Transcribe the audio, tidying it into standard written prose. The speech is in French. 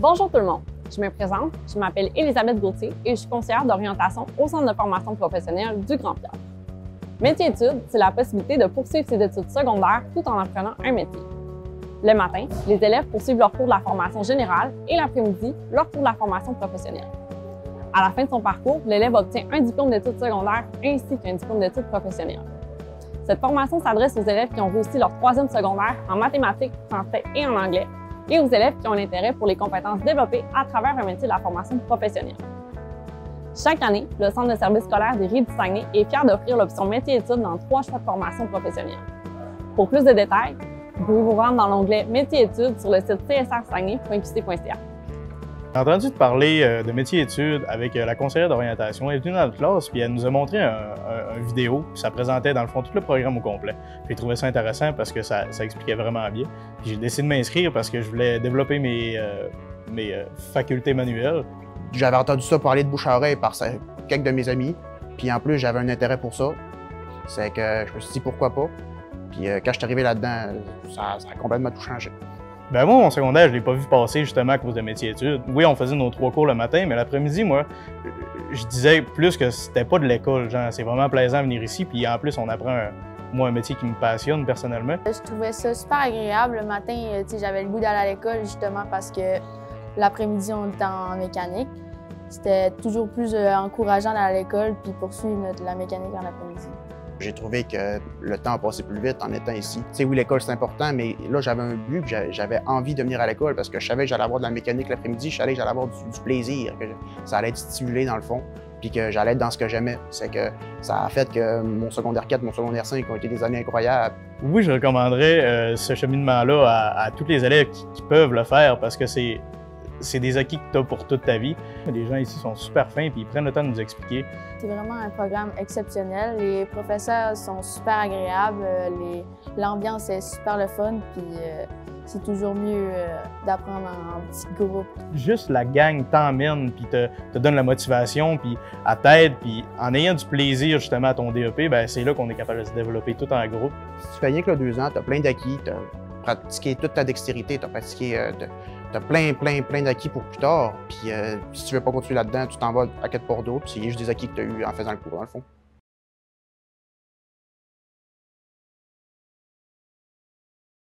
Bonjour tout le monde, je me présente, je m'appelle Élisabeth Gauthier et je suis conseillère d'orientation au Centre de formation professionnelle du Grand-Pierre. Métier-études, c'est la possibilité de poursuivre ses études secondaires tout en apprenant un métier. Le matin, les élèves poursuivent leur cours de la formation générale et l'après-midi, leur cours de la formation professionnelle. À la fin de son parcours, l'élève obtient un diplôme d'études secondaires ainsi qu'un diplôme d'études professionnelles. Cette formation s'adresse aux élèves qui ont réussi leur troisième secondaire en mathématiques, français et en anglais, et aux élèves qui ont l'intérêt pour les compétences développées à travers un métier de la formation professionnelle. Chaque année, le Centre de service scolaire des Rives du Saguenay est fier d'offrir l'option métier-études dans 3 choix de formation professionnelle. Pour plus de détails, vous pouvez vous rendre dans l'onglet Métier-études sur le site csrsaguenay.qc.ca. J'ai entendu te parler de métier-études avec la conseillère d'orientation. Elle est venue dans notre classe puis elle nous a montré un vidéo. Puis ça présentait dans le fond tout le programme au complet. Puis j'ai trouvé ça intéressant parce que ça expliquait vraiment bien. Puis j'ai décidé de m'inscrire parce que je voulais développer mes facultés manuelles. J'avais entendu ça parler de bouche à oreille par quelques de mes amis. Puis en plus, j'avais un intérêt pour ça. C'est que je me suis dit pourquoi pas. Puis quand je suis arrivé là-dedans, ça a complètement tout changé. Ben moi, mon secondaire, je ne l'ai pas vu passer justement à cause de métier-études. Oui, on faisait nos 3 cours le matin, mais l'après-midi, moi, je disais plus que c'était pas de l'école. Genre, c'est vraiment plaisant de venir ici, puis en plus, on apprend un métier qui me passionne personnellement. Je trouvais ça super agréable. Le matin, j'avais le goût d'aller à l'école justement parce que l'après-midi, on était en mécanique. C'était toujours plus encourageant d'aller à l'école puis poursuivre la mécanique en après-midi. J'ai trouvé que le temps passait plus vite en étant ici. Tu sais, oui, l'école, c'est important, mais là, j'avais un but, j'avais envie de venir à l'école parce que je savais que j'allais avoir de la mécanique l'après-midi, je savais que j'allais avoir du plaisir, que ça allait être stimulé dans le fond, puis que j'allais être dans ce que j'aimais. C'est que ça a fait que mon secondaire 4, mon secondaire 5 ont été des années incroyables. Oui, je recommanderais ce cheminement-là à tous les élèves qui peuvent le faire parce que c'est des acquis que tu as pour toute ta vie. Les gens ici sont super fins et ils prennent le temps de nous expliquer. C'est vraiment un programme exceptionnel. Les professeurs sont super agréables, l'ambiance est super le fun, puis c'est toujours mieux d'apprendre en petit groupe. Juste la gang t'emmène, puis te donne la motivation, puis à t'aide, puis en ayant du plaisir justement à ton DEP, ben c'est là qu'on est capable de se développer tout en groupe. Si tu fais rien que là 2 ans, tu as plein d'acquis, tu as pratiqué toute ta dextérité, tu as pratiqué... T'as plein d'acquis pour plus tard, puis si tu veux pas continuer là-dedans, tu t'en vas à 4 ports d'eau, puis c'est juste des acquis que tu as eu en faisant le cours, dans le fond.